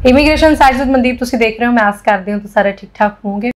Immigration side with Mandeep तुसी देख रहे हो, मैं आस करती हूँ तो सारे ठीक ठाक होंगे।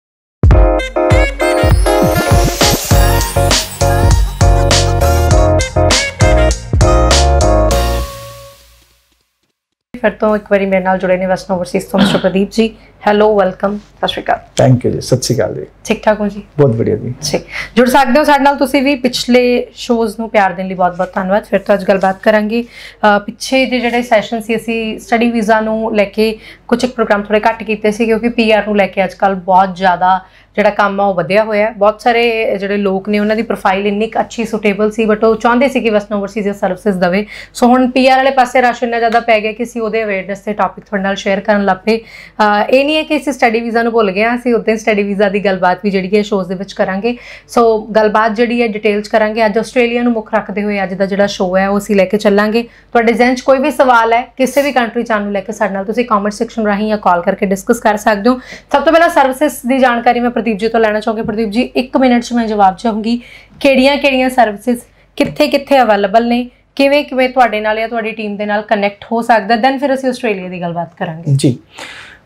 फिर तो एक बार मेरे नाल जुड़े ने वेस्टर्न ओवरसीज तो mister Pradeep ji, hello welcome, सत श्री अकाल। थैंक यू जी, सत श्री अकाल जी। ठीक ठाक हो जी? बहुत बढ़िया जी। ठीक, जुड़ सकते हो साडे नाल तुसी भी। पिछले शोज़ नूं प्यार देने लिए बहुत बहुत धन्यवाद। फिर तो अज गलबात करांगे पिछे दे जिहड़े सैशन सी असीं स्टडी वीज़ा नूं लैके कुछ एक प्रोग्राम थोड़े घट कीते सी, क्योंकि पीआर नूं लैके अजकल बहुत ज़्यादा जिहड़ा काम आ वधिया होया। बहुत सारे जिहड़े लोग ने उन्हां दी प्रोफाइल इन्नी अच्छी सुटेबल सी, बट वो चाहते सी कि वेस्टर्न ओवरसीज सर्विसेज दवे। सो हुण पीआर वाले पासे रश इन्ना ज़्यादा पै गया कि असीं उहदे अवेयरनेस ते टॉपिक तुहाडे नाल शेयर करन लग पे। ये नहीं है कि असीं स्टडी वीज़ा नूं भुल गए, असीं उद्दां स्टडी वीज़ा की गलबात भी जिहड़ी है शोज़ दे विच करांगे। सो गलबात जिहड़ी है डिटेल च करांगे। अज आस्ट्रेलिया नूं मुख रखते हुए अज दा जिहड़ा शो है वो असीं लैके चलांगे। तुहाडे ज़हन च कोई भी सवाल है किसी भी कंट्री चानू लैके साडे नाल तुसीं कॉमेंट सैक्शन राहीं या कॉल करके डिस्कस कर सकते हो। सब तो पहला सर्विसेज की जानकारी मैं प्रदीप जी तो लैना चाहूँगी। प्रदीप जी, 1 मिनट च मैं जवाब चाहूँगी, किहड़ियां सर्विसेज कित्थे अवेलेबल ने, किवें तुहाडे नाल या तुहाडी टीम दे नाल कनैक्ट हो सकदा, दैन फिर असीं आस्ट्रेलिया की गलबात करांगे जी।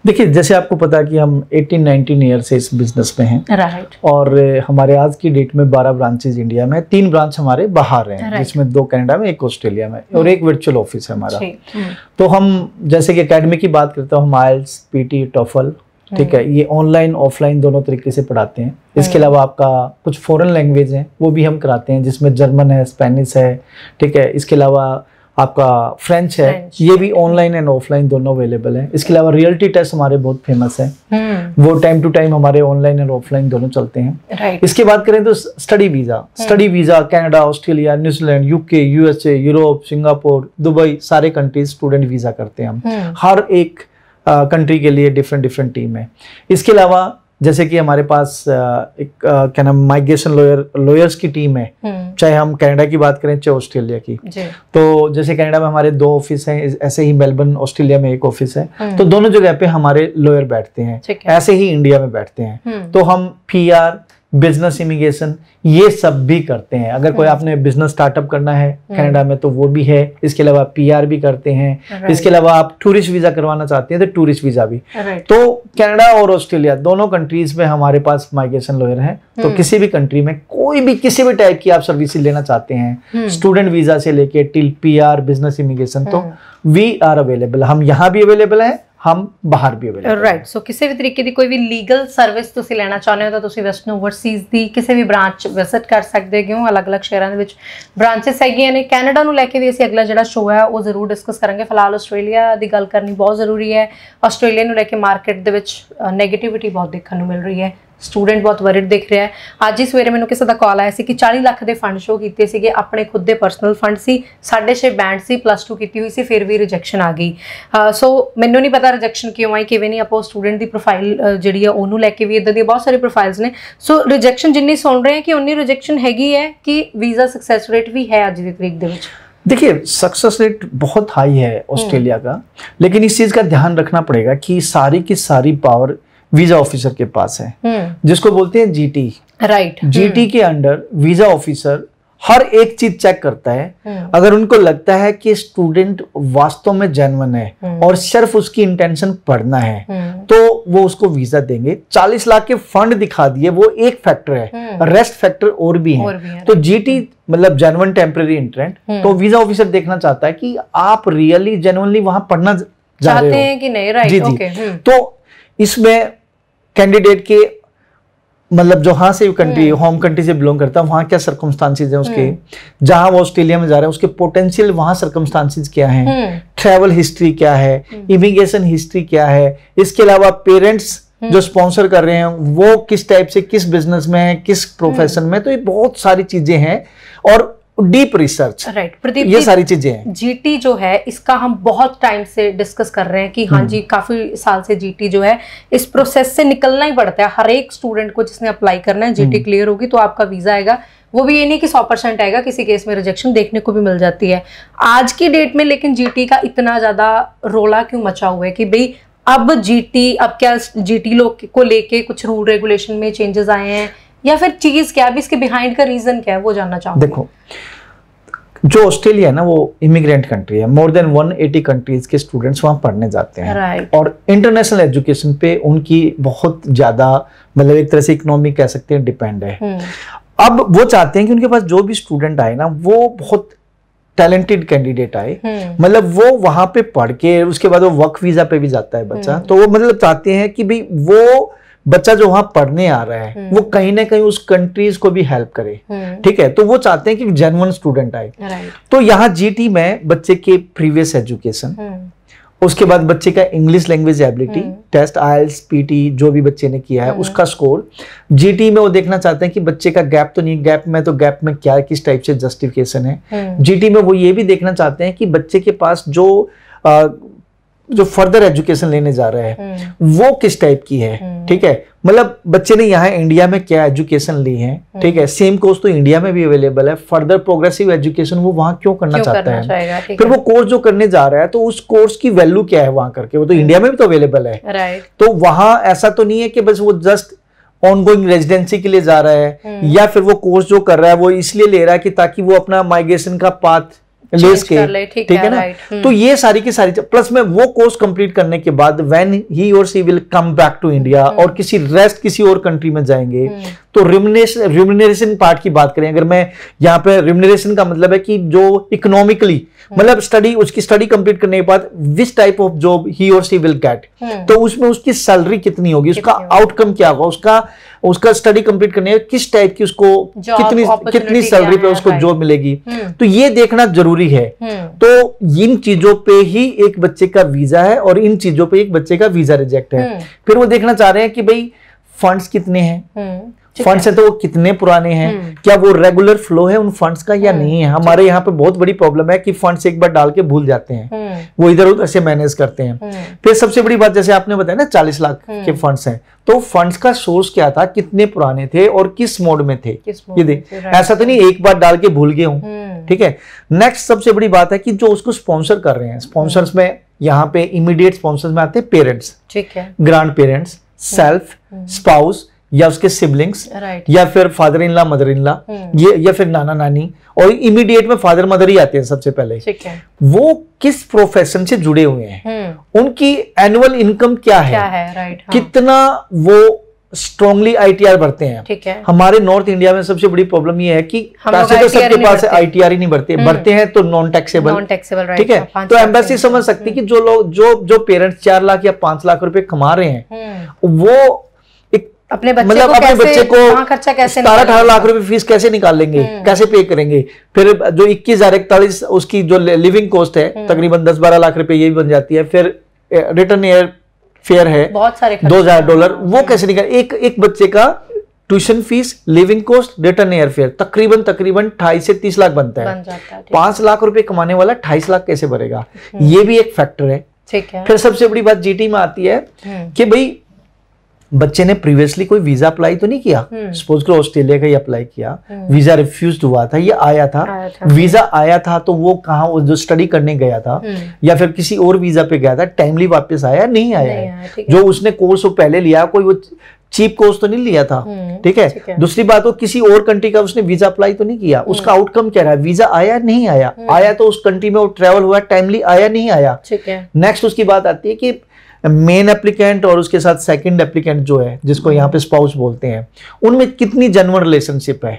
देखिए, जैसे आपको पता है कि हम 18-19 ईयर से इस बिजनेस में हैं, राइट। और हमारे आज की डेट में 12 ब्रांचेज इंडिया में, 3 ब्रांच हमारे बाहर हैं, जिसमें 2 कनाडा में, 1 ऑस्ट्रेलिया में और 1 वर्चुअल ऑफिस है हमारा। तो हम जैसे कि एकेडमी की बात करते हैं, हम आइल्स, पीटी, टॉफल, ठीक है, ये ऑनलाइन ऑफलाइन दोनों तरीके से पढ़ाते हैं। इसके अलावा आपका कुछ फॉरेन लैंग्वेज हैं वो भी हम कराते हैं, जिसमें जर्मन है, स्पेनिश है, ठीक है। इसके अलावा आपका फ्रेंच है, ये भी ऑनलाइन एंड ऑफलाइन दोनों अवेलेबल है। इसके अलावा रियलिटी टेस्ट हमारे बहुत फेमस है, वो टाइम टू टाइम हमारे ऑनलाइन एंड ऑफलाइन दोनों चलते हैं। इसके बात करें तो study visa Canada, Australia, New Zealand, UK, USA, Europe, Singapore, Dubai, सारे कंट्रीज स्टूडेंट वीजा करते हैं हम। हर एक कंट्री के लिए डिफरेंट टीम है। इसके अलावा जैसे कि हमारे पास एक क्या नाम माइग्रेशन लॉयर्स की टीम है, चाहे हम कनाडा की बात करें चाहे ऑस्ट्रेलिया की। तो जैसे कनाडा में हमारे 2 ऑफिस हैं, ऐसे ही मेलबर्न ऑस्ट्रेलिया में 1 ऑफिस है। तो दोनों जगह पे हमारे लॉयर बैठते हैं, ऐसे ही इंडिया में बैठते हैं। तो हम पीआर, बिजनेस इमिग्रेशन ये सब भी करते हैं। अगर कोई आपने बिजनेस स्टार्टअप करना है कनाडा में तो वो भी है। इसके अलावा पीआर भी करते हैं। इसके अलावा आप टूरिस्ट वीजा करवाना चाहते हैं तो टूरिस्ट वीजा भी। तो कनाडा और ऑस्ट्रेलिया दोनों कंट्रीज में हमारे पास माइग्रेशन लॉयर हैं। तो किसी भी कंट्री में कोई भी किसी भी टाइप की आप सर्विसेज लेना चाहते हैं, स्टूडेंट वीजा से लेके टिल पीआर, बिजनेस इमिग्रेशन, तो वी आर अवेलेबल। हम यहाँ भी अवेलेबल हैं, हम बाहर भी अवेलेबल, राइट। सो किसी भी तरीके की कोई भी लीगल सर्विस तुसी लेना चाहते हो तो तुसी वेस्टर्न ओवरसीज दी किसी भी ब्रांच विजिट कर सकते हो। अलग-अलग शहरों में ब्रांचेस हैगियां ने। कैनेडा नूं लैके भी असीं अगला जिहड़ा शो है वो जरूर डिस्कस करेंगे। फिलहाल आस्ट्रेलिया की गल करनी बहुत जरूरी है। आस्ट्रेलिया नूं लैके मार्केट दे विच नेगेटिविटी बहुत देखने को मिल रही है, स्टूडेंट बहुत वरिड दिख रहा है। अज ही सवेरे मैंने किसी का कॉल आया कि 40 लाख के फंड शो किए थे, अपने खुद के परसनल फंड से 6.5 बैंड से +2 की हुई सी, फिर भी रिजेक्शन आ गई। सो मैंने नहीं पता रिजेक्शन क्यों आई, किवें नहीं। आप स्टूडेंट की प्रोफाइल जी उन्होंने लैके भी इदां दी बहुत सारी प्रोफाइल्स ने। सो रिजेक्शन जिन्नी सुन रहे हैं कि उन्नी रिजेक्शन हैगी है कि वीज़ा सक्सैस रेट भी है अज की तरीक दे विच? देखिए, सक्सेस रेट बहुत हाई है ऑस्ट्रेलिया का, लेकिन इस चीज का ध्यान रखना पड़ेगा कि सारी की सारी पावर वीजा ऑफिसर के पास है, जिसको बोलते हैं जीटी, राइट। जीटी के अंडर वीजा ऑफिसर हर एक चीज चेक करता है। अगर उनको लगता है कि स्टूडेंट वास्तव में जेन्युइन है और सिर्फ उसकी इंटेंशन पढ़ना है तो वो उसको वीजा देंगे। 40 लाख के फंड दिखा दिए, वो एक फैक्टर है, रेस्ट फैक्टर और भी हैं। तो जीटी मतलब जेन्युइन टेम्परेरी इंट्रेंट, तो वीजा ऑफिसर देखना चाहता है कि आप रियली जेन्युइनली वहां पढ़ना चाहते हैं कि नहीं, राइट। जी। तो इसमें कैंडिडेट के मतलब जो हाँ से कंट्री, होम कंट्री से बिलोंग करता है, वहाँ क्या सर्कमस्टांसेस हैं उसके, जहां वो ऑस्ट्रेलिया में जा रहे हैं उसके पोटेंशियल वहाँ सर्कमस्टांसेस क्या हैं, ट्रैवल हिस्ट्री क्या है, इमिग्रेशन हिस्ट्री क्या है। इसके अलावा पेरेंट्स जो स्पॉन्सर कर रहे हैं वो किस टाइप से, किस बिजनेस में है, किस प्रोफेशन में। तो ये बहुत सारी चीजें हैं और डीप रिसर्च, राइट प्रदीप, ये सारी चीजें हैं। जीटी जो है इसका हम बहुत टाइम से डिस्कस कर रहे हैं कि हाँ जी, काफी साल से जीटी जो है इस प्रोसेस से निकलना ही पड़ता है। हर एक स्टूडेंट को जिसने अप्लाई करना है, जीटी क्लियर होगी तो आपका वीजा आएगा। वो भी ये नहीं कि 100% आएगा, किसी केस में रिजेक्शन देखने को भी मिल जाती है आज की डेट में। लेकिन जीटी का इतना ज्यादा रोला क्यों मचा हुआ है कि भाई अब जीटी, अब क्या जीटी लोग को लेके कुछ रूल रेगुलेशन में चेंजेस आए हैं या फिर चीज क्या है, इसके बिहाइंड का रीजन क्या है, वो जानना चाहूंगा। देखो, जो ऑस्ट्रेलिया है ना वो इमिग्रेंट कंट्री है, मोर देन 180 कंट्रीज के स्टूडेंट्स वहाँ पढ़ने जाते हैं और इंटरनेशनल एजुकेशन पे उनकी बहुत ज्यादा मतलब एक तरह से इकोनॉमी कह सकते हैं डिपेंड है। अब वो चाहते हैं कि उनके पास जो भी स्टूडेंट आए ना वो बहुत टैलेंटेड कैंडिडेट आए, मतलब वो वहां पे पढ़ के उसके बाद वो वर्क वीजा पे भी जाता है बच्चा, तो वो मतलब चाहते हैं कि भाई वो बच्चा जो वहां पढ़ने आ रहा है वो कहीं ना कहीं उस कंट्रीज को भी हेल्प करे, ठीक है, तो वो चाहते हैं कि जेन्युइन स्टूडेंट आए। तो यहाँ जीटी में बच्चे के प्रीवियस एजुकेशन, उसके बाद बच्चे का English language ability test, IELTS, PT जो भी बच्चे ने किया है उसका स्कोर, जीटी में वो देखना चाहते हैं कि बच्चे का गैप तो नहीं, गैप में क्या किस टाइप से जस्टिफिकेशन है। जीटी में वो ये भी देखना चाहते हैं कि बच्चे के पास जो फर्दर एजुकेशन लेने जा रहा है वो किस टाइप की है, ठीक है, मतलब बच्चे ने यहाँ इंडिया में क्या एजुकेशन ली है, ठीक है, सेम कोर्स तो इंडिया में भी अवेलेबल है, फर्दर प्रोग्रेसिव एजुकेशन वो वहाँ क्यों करना चाहता है, फिर वो कोर्स जो करने जा रहा है तो उस कोर्स की वैल्यू क्या है वहां करके, वो तो इंडिया में भी तो अवेलेबल है, तो वहां ऐसा तो नहीं है कि बस वो जस्ट ऑनगोइंग रेजिडेंसी के लिए जा रहा है या फिर वो कोर्स जो कर रहा है वो इसलिए ले रहा है कि ताकि वो अपना माइग्रेशन का पाथ लेस के, ठीक है ना, तो ये सारी की सारी प्लस में वो कोर्स कंप्लीट करने के बाद व्हेन ही और she will come back to India और किसी और कंट्री में जाएंगे तो रिम्यूनरेशन पार्ट की बात करें, अगर मैं यहाँ पे रिम्यूनरेशन का मतलब है कि जो इकोनॉमिकली मतलब उसकी स्टडी कंप्लीट करने के बाद विच टाइप ऑफ जॉब ही और सी विल गेट, तो उसमें उसकी सैलरी कितनी होगी, उसका आउटकम क्या होगा, उसका स्टडी कंप्लीट करने में किस टाइप की उसको कितनी सैलरी पे उसको जॉब मिलेगी, तो ये देखना जरूरी है। तो इन चीजों पे ही एक बच्चे का वीजा है और इन चीजों पे एक बच्चे का वीजा रिजेक्ट है। फिर वो देखना चाह रहे हैं कि भाई फंड्स कितने हैं, फंड्स है तो वो कितने पुराने हैं, क्या वो रेगुलर फ्लो है उन फंड्स का या नहीं है। हमारे यहाँ पे बहुत बड़ी प्रॉब्लम है कि फंड्स एक बार डाल के भूल जाते हैं, वो इधर उधर से मैनेज करते हैं। फिर सबसे बड़ी बात जैसे आपने बताया ना 40 लाख के फंड्स हैं, तो फंड्स का सोर्स क्या था, कितने पुराने थे और किस मोड में थे, ये देख, ऐसा तो नहीं एक बार डाल के भूल गए हूँ, ठीक है। नेक्स्ट सबसे बड़ी बात है कि जो उसको स्पॉन्सर कर रहे हैं, स्पॉन्सर्स में यहाँ पे इमीडिएट स्पॉन्सर्स में आते हैं पेरेंट्स, ठीक है, ग्रैंड पेरेंट्स, सेल्फ, स्पाउस या उसके सिबलिंग्स, या फिर father in law, mother in law, ये या फिर नाना नानी, और इमीडिएट में फादर मदर ही आते हैं सबसे पहले। वो किस प्रोफेशन से जुड़े हुए हैं, उनकी एनुअल इनकम क्या है, कितना वो स्ट्रांगली आईटीआर भरते हैं, ठीक है। हमारे नॉर्थ इंडिया में सबसे बड़ी प्रॉब्लम ये है कि पैसे तो सबके पास आईटीआर ही नहीं भरते हैं तो नॉन टैक्सेबल, ठीक है। तो एम्बेसी समझ सकती कि जो लोग जो पेरेंट्स 4 लाख या 5 लाख रुपए कमा रहे हैं वो अपने बच्चे को 17-18 लाख रुपए फीस कैसे निकाल लेंगे, कैसे पे करेंगे, फिर जो 21,041 उसकी जो लिविंग कॉस्ट है तकरीबन 10-12 लाख रुपए ये भी बन जाती है, फिर रिटर्न एयर फेयर है $2,000, वो कैसे निकाल, एक बच्चे का tuition fees, living cost, return air fare तकरीबन 28 से 30 लाख बनता है। 5 लाख रुपए कमाने वाला 28 लाख कैसे भरेगा, ये भी एक फैक्टर है, ठीक है। फिर सबसे बड़ी बात जीटी में आती है कि भाई बच्चे ने प्रीवियसली कोई वीजा अप्लाई तो नहीं किया, सपोज करो ऑस्ट्रेलिया का ही अप्लाई किया, वीजा रिफ्यूज हुआ था, ये आया था, वीजा आया था तो वो कहाँ, वो जो स्टडी करने गया था या फिर किसी और वीजा पे गया था, टाइमली वापस आया नहीं आया, जो उसने कोर्स वो पहले लिया कोई वो चीप कोर्स तो नहीं लिया था, ठीक है। दूसरी बात वो किसी और कंट्री का उसने वीजा अप्लाई तो नहीं किया, उसका आउटकम क्या रहा, वीजा आया नहीं आया, आया तो उस कंट्री में वो ट्रेवल हुआ, टाइमली आया नहीं आया, नेक्स्ट उसकी बात आती है कि मेन एप्लीकेंट और उसके साथ सेकंड एप्लीकेंट जो है जिसको यहाँ पे स्पाउस बोलते हैं, उनमें कितनी जेन्युइन रिलेशनशिप है,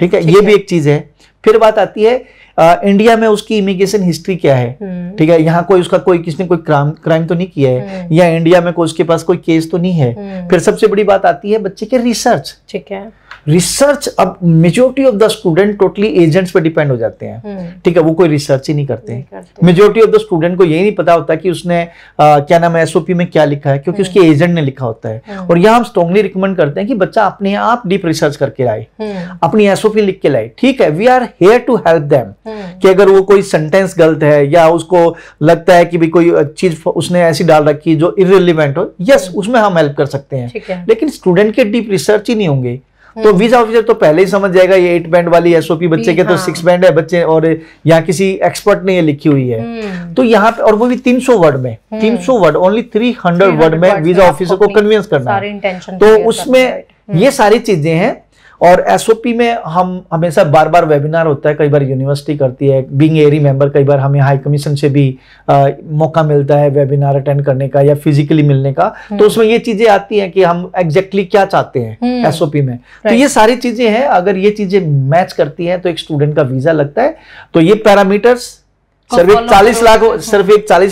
ठीक है, ये भी एक चीज है। फिर बात आती है इंडिया में उसकी इमिग्रेशन हिस्ट्री क्या है, ठीक है, यहाँ किसने कोई क्राइम तो नहीं किया है, या इंडिया में उसके पास कोई केस तो नहीं है। फिर सबसे बड़ी बात आती है बच्चे के रिसर्च, ठीक है, रिसर्च। अब majority of the student totally agents पे डिपेंड हो जाते हैं, ठीक है, वो कोई रिसर्च ही नहीं करते। मेजोरिटी ऑफ द स्टूडेंट को यही नहीं पता होता कि उसने क्या नाम है एसओपी में क्या लिखा है, क्योंकि उसके एजेंट ने लिखा होता है। और यहाँ हम स्ट्रांगली रिकमेंड करते हैं कि बच्चा अपने आप डीप रिसर्च करके लाए, अपनी एसओपी लिख के लाए, ठीक है। We are here to help them कि अगर वो कोई सेंटेंस गलत है या उसको लगता है कि भी कोई चीज उसने ऐसी डाल रखी जो इररिलेवेंट हो, यस उसमें हम हेल्प कर सकते हैं, लेकिन स्टूडेंट के डीप रिसर्च ही नहीं होंगे तो वीजा ऑफिसर तो पहले ही समझ जाएगा ये 8 बैंड वाली एसओपी बच्चे के तो 6 बैंड है बच्चे, और यहाँ किसी एक्सपर्ट ने ये लिखी हुई है। तो यहाँ पे, और वो भी 300 वर्ड में, 300 वर्ड, ओनली 300 वर्ड में वीजा ऑफिसर को कन्विंस करना है, तो उसमें ये सारी चीजें हैं। और एसओपी में हम हमेशा बार बार वेबिनार होता है, कई बार यूनिवर्सिटी करती है, बीइंग एरी मेंबर कई बार हमें हाई कमीशन से भी मौका मिलता है वेबिनार अटेंड करने का या फिजिकली मिलने का। तो उसमें ये चीजें आती हैं कि हम एग्जैक्टली क्या चाहते हैं एसओपी में। तो ये सारी चीजें हैं, अगर ये चीजें मैच करती हैं तो एक स्टूडेंट का वीजा लगता है। तो ये पैरामीटर्स सिर्फ एक 40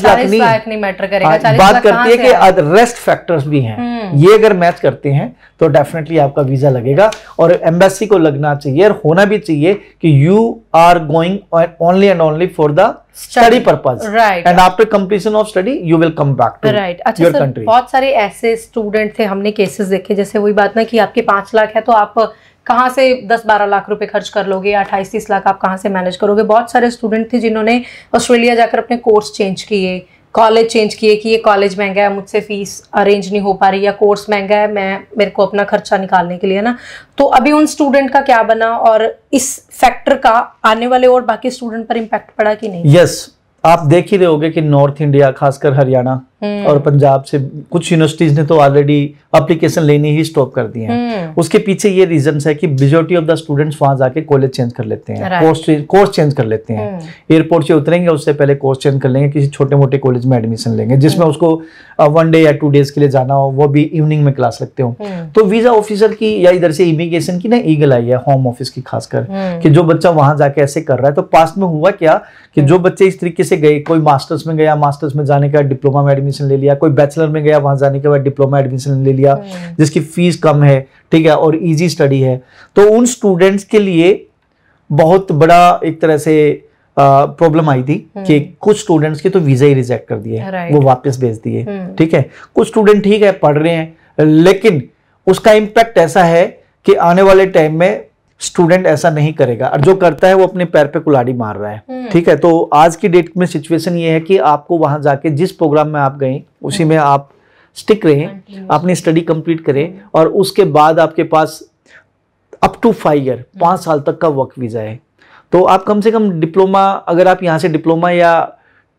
लाख नहीं मैटर करेगा, बात करती है कि रेस्ट फैक्टर्स भी हैं, ये अगर मैच करते हैं तो डेफिनेटली आपका वीजा लगेगा। और एम्बेसी को लगना चाहिए और होना भी चाहिए कि you are going only and only for the study purpose, and after completion of study you will come back to your country. बहुत सारे ऐसे स्टूडेंट थे, हमने केसेस देखे, जैसे वही बात ना कि आपके 5 लाख है तो आप कहाँ से 10-12 लाख रुपए खर्च कर लोगे, 28-30 लाख आप कहाँ से मैनेज करोगे। बहुत सारे स्टूडेंट थे जिन्होंने ऑस्ट्रेलिया जाकर अपने कोर्स चेंज किए, कॉलेज चेंज किए कि ये कॉलेज महंगा है, मुझसे फीस अरेंज नहीं हो पा रही, या कोर्स महंगा है, मेरे को अपना खर्चा निकालने के लिए ना। तो अभी उन स्टूडेंट का क्या बना और इस फैक्टर का आने वाले और बाकी स्टूडेंट पर इम्पैक्ट पड़ा कि नहीं? यस, आप देख ही रहे होगे कि नॉर्थ इंडिया खासकर हरियाणा और पंजाब से कुछ यूनिवर्सिटीज ने तो ऑलरेडी एप्लीकेशन लेनी ही स्टॉप कर दी है। उसके पीछे ये रीजन है कि मेजॉरिटी ऑफ द स्टूडेंट्स वहां जाके कॉलेज चेंज कर लेते हैं, कोर्स चेंज कर लेते हैं। एयरपोर्ट से उतरेंगे उससे पहले कोर्स चेंज कर लेंगे, किसी छोटे मोटे कॉलेज में एडमिशन लेंगे जिसमें उसको 1 डे या 2 डेज के लिए जाना हो, वो भी इवनिंग में क्लास लगते हो। तो वीजा ऑफिसर की या इधर से इमिग्रेशन की ना ईगल आई है, होम ऑफिस की खासकर, कि जो बच्चा वहां जाके ऐसे कर रहा है। तो पास्ट में हुआ क्या कि जो बच्चे इस तरीके से गए, कोई मास्टर्स में गया, मास्टर्स में जाने का डिप्लोमा में एडमिशन ले लिया, कोई बैचलर में गया, वहां जाने के बाद डिप्लोमा एडमिशन ले लिया जिसकी फीस कम है, ठीक है, और इजी स्टडी है। तो उन स्टूडेंट्स के लिए बहुत बड़ा एक तरह से प्रॉब्लम आई थी कि कुछ स्टूडेंट्स के तो वीजा ही रिजेक्ट कर दिए, वो वापस भेज दिए, ठीक है। कुछ स्टूडेंट ठीक है पढ़ रहे हैं, लेकिन उसका इम्पैक्ट ऐसा है कि आने वाले टाइम में स्टूडेंट ऐसा नहीं करेगा, और जो करता है वो अपने पैर पे कुल्हाड़ी मार रहा है, ठीक है। तो आज की डेट में सिचुएशन ये है कि आपको वहां जाके जिस प्रोग्राम में आप गए उसी में आप स्टिक रहें, अपनी स्टडी कंप्लीट करें, और उसके बाद आपके पास अप टू 5 ईयर 5 साल तक का वर्क वीजा है। तो आप कम से कम डिप्लोमा, अगर आप यहाँ से डिप्लोमा या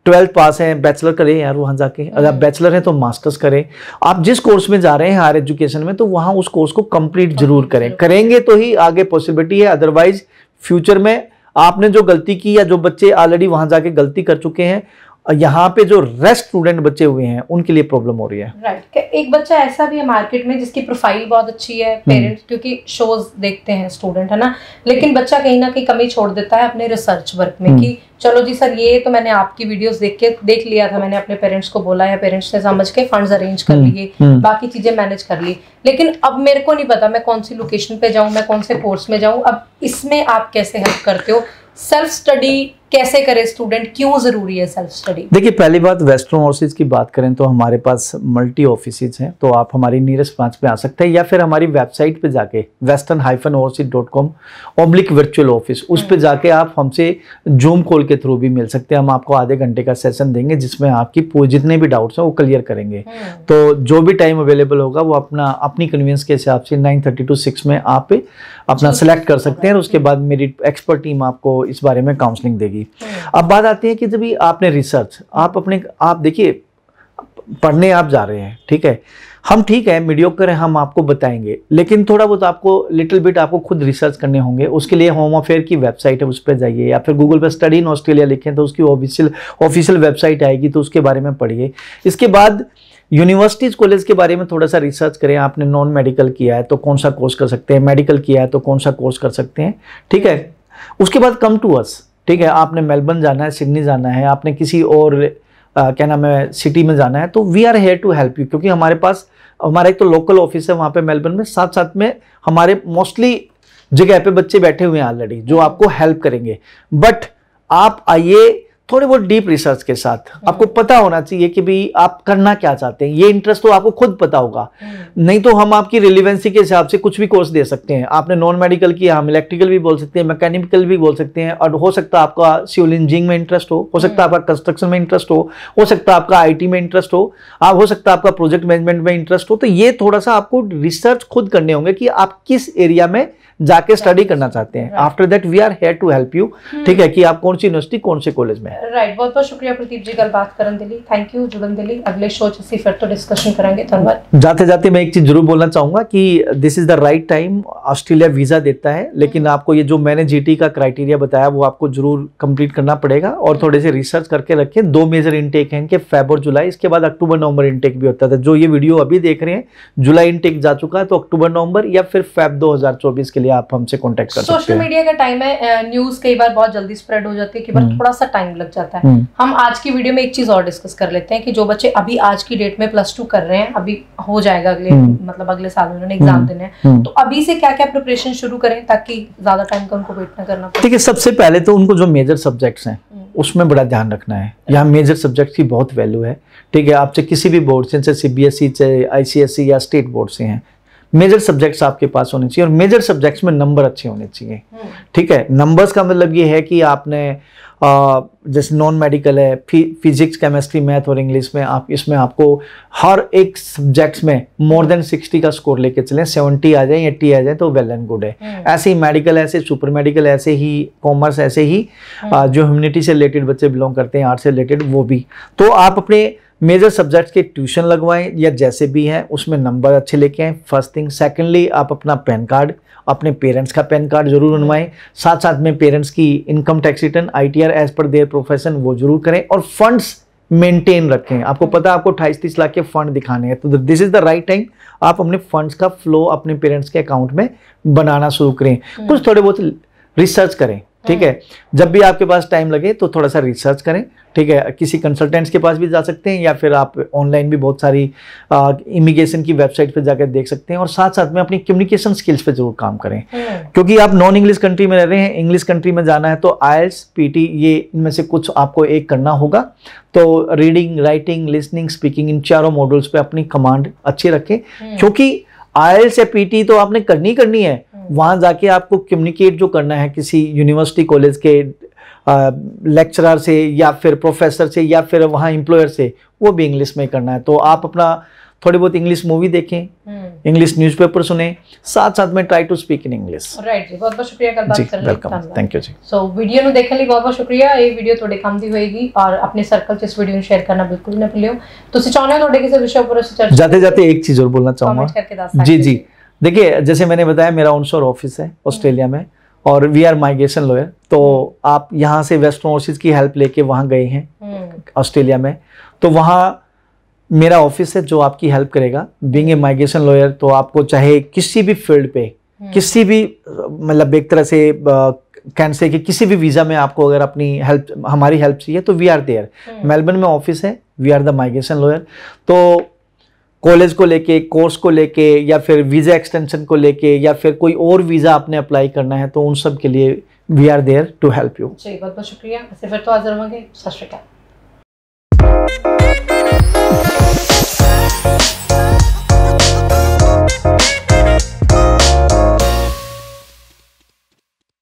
12th पास हैं, बैचलर करें यार वहाँ जाके, अगर आप बैचलर हैं तो मास्टर्स करें। आप जिस कोर्स में जा रहे हैं हायर एजुकेशन में, तो वहाँ उस कोर्स को कंप्लीट जरूर करें, करेंगे तो ही आगे पॉसिबिलिटी है, अदरवाइज फ्यूचर में आपने जो गलती की या जो बच्चे ऑलरेडी वहाँ जाके गलती कर चुके हैं, यहाँ पे जो रेस्ट स्टूडेंट बचे हुए हैं उनके लिए प्रॉब्लम हो रही है। राइट। एक बच्चा ऐसा भी है मार्केट में जिसकी प्रोफाइल बहुत अच्छी है, पेरेंट्स क्योंकि शोज देखते हैं स्टूडेंट, है ना, लेकिन बच्चा कहीं ना कहीं कमी छोड़ देता है अपने रिसर्च वर्क में कि चलो जी सर ये तो मैंने आपकी वीडियोस देख लिया था, मैंने अपने पेरेंट्स को बोला या पेरेंट्स ने समझ के फंड्स अरेंज कर लिए, बाकी चीजें मैनेज कर ली, लेकिन अब मेरे को नहीं पता मैं कौन सी लोकेशन पे जाऊं, मैं कौन से कोर्स में जाऊं। अब इसमें आप कैसे हेल्प करते हो? सेल्फ स्टडी कैसे करे स्टूडेंट, क्यों जरूरी है सेल्फ स्टडी? देखिए, पहली बात वेस्टर्न ओवरसीज की बात करें तो हमारे पास मल्टी ऑफिसेज हैं, तो आप हमारी नियरेस्ट ब्रांच पे आ सकते हैं, या फिर हमारी वेबसाइट पे जाके western-overseas.com/virtual office उस पे जाके आप हमसे जूम कॉल के थ्रू भी मिल सकते हैं। हम आपको आधे घंटे का सेशन देंगे जिसमें आपकी जितने भी डाउट्स हैं वो क्लियर करेंगे। तो जो भी टाइम अवेलेबल होगा वो अपनी कन्वीनियंस के हिसाब से 9:30 to 6 में आप अपना सेलेक्ट कर सकते हैं, और उसके बाद मेरी एक्सपर्ट टीम आपको इस बारे में काउंसलिंग देगी। अब बात आती है कि जब आपने रिसर्च आप देखिए पढ़ने आप जा रहे हैं, ठीक है, हम ठीक है मीडियोकर हैं, हम आपको बताएंगे, लेकिन थोड़ा बहुत आपको लिटिल बिट आपको खुद रिसर्च करने होंगे। उसके लिए होम अफेयर की वेबसाइट है, उस पर जाइए, या फिर गूगल पर स्टडी इन ऑस्ट्रेलिया लिखें तो उसकी ऑफिशियल वेबसाइट आएगी, तो उसके बारे में पढ़िए। इसके बाद यूनिवर्सिटीज कॉलेज के बारे में थोड़ा सा रिसर्च करें। आपने नॉन मेडिकल किया है तो कौन सा कोर्स कर सकते हैं, मेडिकल किया है तो कौन सा कोर्स कर सकते हैं, ठीक है। उसके बाद कम टू अस, ठीक है, आपने मेलबर्न जाना है, सिडनी जाना है, आपने किसी और क्या नाम है सिटी में जाना है, तो we are here to help you, क्योंकि हमारा एक तो लोकल ऑफिस है वहाँ पे मेलबर्न में, साथ साथ में हमारे मोस्टली जगह पे बच्चे बैठे हुए हैं ऑलरेडी जो आपको हेल्प करेंगे। बट आप आइए थोड़े बहुत डीप रिसर्च के साथ, आपको पता होना चाहिए कि भाई आप करना क्या चाहते हैं, ये इंटरेस्ट तो आपको खुद पता होगा, नहीं तो हम आपकी रिलेवेंसी के हिसाब से कुछ भी कोर्स दे सकते हैं। आपने नॉन मेडिकल किया, हम इलेक्ट्रिकल भी बोल सकते हैं, मैकेनिकल भी बोल सकते हैं, और हो सकता है आपका सिविल इंजीनियरिंग में इंटरेस्ट हो सकता है आपका कंस्ट्रक्शन में इंटरेस्ट हो सकता है आपका IT में इंटरेस्ट हो सकता है आपका प्रोजेक्ट मैनेजमेंट में इंटरेस्ट हो। तो ये थोड़ा सा आपको रिसर्च खुद करने होंगे कि आप किस एरिया में जाके स्टडी करना चाहते हैं, after that we are here to help you. ठीक है, कि आप कौन सी यूनिवर्सिटी कौन से कॉलेज में है। राइट, बहुत बहुत शुक्रिया प्रदीप जी गलबात करने के लिए। थैंक यू जुड़न के लिए। अगले शो च ਅਸੀਂ ਫਿਰ ਤੋਂ डिस्कशन करेंगे। धन्यवाद। जाते जाते मैं एक चीज जरूर बोलना चाहूंगा कि this is the right time. Australia visa देता है, लेकिन आपको ये जो मैंने जीटी का क्राइटेरिया बताया वो आपको जरूर कंप्लीट करना पड़ेगा और थोड़े से रिसर्च करके रखें। 2 मेजर इनटेक हैं कि फेब और जुलाई, इसके बाद अक्टूबर नवंबर इनटेक भी होता था। जो ये वीडियो अभी देख रहे हैं जुलाई इनटेक जा चुका है, तो अक्टूबर नवंबर या फिर फेब 2024 के लिए आप हमसे कॉन्टेक्ट कर सकते हैं। सोशल मीडिया का टाइम है, न्यूज कई बार बहुत जल्दी स्प्रेड हो जाती है, कई बार थोड़ा सा टाइम लग जाता है। हम आज की वीडियो में एक चीज और डिस्कस कर लेते हैं कि जो बच्चे अभी आज की डेट में +2 कर रहे हैं, अभी हो जाएगा अगले मतलब अगले साल उन्होंने एग्जाम देने हैं, तो अभी से क्या क्या प्रिपरेशन शुरू करें ताकि ज्यादा टाइम का उनको वेट ना करना पड़े। ठीक है, सबसे पहले तो उनको जो मेजर सब्जेक्ट्स हैं उसमें बड़ा ध्यान रखना है। यहाँ मेजर सब्जेक्ट की बहुत वैल्यू है। ठीक है, आपसे किसी भी बोर्ड से, CBSE से, ICSE या स्टेट बोर्ड से हैं, मेजर सब्जेक्ट्स आपके पास होने चाहिए और मेजर सब्जेक्ट्स में नंबर अच्छे होने चाहिए। ठीक है, नंबर्स का मतलब ये है कि आपने जैसे नॉन मेडिकल है, फिजिक्स, केमिस्ट्री, मैथ और इंग्लिश में आप इसमें आपको हर एक सब्जेक्ट्स में मोर देन 60 का स्कोर लेके चलें। 70 आ जाए, 80 आ जाए तो वेल एंड गुड है। ऐसे ही मेडिकल, ऐसे सुपर मेडिकल, ऐसे ही कॉमर्स, ऐसे ही जो ह्यूमैनिटी से रिलेटेड बच्चे बिलोंग करते हैं, आर्ट्स से रिलेटेड, वो भी। तो आप अपने मेजर सब्जेक्ट्स के ट्यूशन लगवाएं या जैसे भी हैं उसमें नंबर अच्छे लेके आएँ, फर्स्ट थिंग। सेकेंडली, आप अपना पैन कार्ड, अपने पेरेंट्स का पैन कार्ड जरूर बनवाएं। साथ साथ में पेरेंट्स की income tax return, ITR as per their profession, वो जरूर करें और फंड्स मेंटेन रखें। आपको पता है आपको 28-30 लाख के फंड दिखाने हैं, तो this is the right time. आप अपने फंड्स का फ्लो अपने पेरेंट्स के अकाउंट में बनाना शुरू करें। कुछ थोड़े बहुत रिसर्च करें। ठीक है, जब भी आपके पास टाइम लगे तो थोड़ा सा रिसर्च करें। ठीक है, किसी कंसल्टेंट्स के पास भी जा सकते हैं या फिर आप ऑनलाइन भी बहुत सारी इमिग्रेशन की वेबसाइट पे जाकर देख सकते हैं। और साथ साथ में अपनी कम्युनिकेशन स्किल्स पे जरूर काम करें, क्योंकि आप नॉन इंग्लिश कंट्री में रह रहे हैं, इंग्लिश कंट्री में जाना है तो IELTS, PT, ये इनमें से कुछ आपको एक करना होगा। तो रीडिंग, राइटिंग, लिसनिंग, स्पीकिंग, इन चारों मॉड्यूल्स पे अपनी कमांड अच्छी रखें, क्योंकि IELTS या PT तो आपने करनी है। वहां जाके आपको कम्युनिकेट जो करना है किसी यूनिवर्सिटी, कॉलेज के लेक्चरर से या फिर प्रोफेसर से या फिर वहाँ एम्प्लॉयर से, वो भी इंग्लिश में करना है। तो आप अपना थोड़ी बहुत इंग्लिश मूवी देखें, इंग्लिश न्यूज़पेपर सुने, साथ साथ में try to speak in English. Right जी, बहुत बहुत शुक्रिया गलबात करने ਲਈ। वेलकम, थैंक यू जी। सो वीडियो ਨੂੰ ਦੇਖਣ ਲਈ ਬਹੁਤ ਬਹੁਤ ਸ਼ੁਕਰੀਆ। ਇਹ ਵੀਡੀਓ ਤੁਹਾਡੇ ਕੰਮ ਦੀ ਹੋਏਗੀ और अपने सर्कल 'ਚ ਇਸ ਵੀਡੀਓ ਨੂੰ ਸ਼ੇਅਰ करना बिल्कुल ना भूलियो। ਤੁਸੀਂ ਚਾਹੁੰਦੇ ਹੋ ਤੁਹਾਡੇ ਕਿਸੇ विषय पर चर्चा, जाते जाते एक चीज और बोलना चाहूँगा। जी, देखिए जैसे मैंने बताया मेरा ऑनशोर ऑफिस है ऑस्ट्रेलिया में और वी आर माइग्रेशन लॉयर। तो आप यहाँ से वेस्टर्न ओवरसीज की हेल्प लेके वहाँ गए हैं ऑस्ट्रेलिया में, तो वहाँ मेरा ऑफिस है जो आपकी हेल्प करेगा। बीइंग ए माइग्रेशन लॉयर, तो आपको चाहे किसी भी फील्ड पे, किसी भी मतलब एक तरह से कैन से कि किसी भी वीज़ा में आपको अगर अपनी हेल्प, हमारी हेल्प चाहिए तो वी आर देयर। मेलबर्न में ऑफिस है, we are the migration lawyer. तो कॉलेज को लेके, कोर्स को लेके या फिर वीज़ा एक्सटेंशन को लेके या फिर कोई और वीज़ा आपने अप्लाई करना है तो उन सब के लिए we are there to help you. जी, बहुत बहुत शुक्रिया। फिर तो हाजिर होंगे। सत श्री अकाल।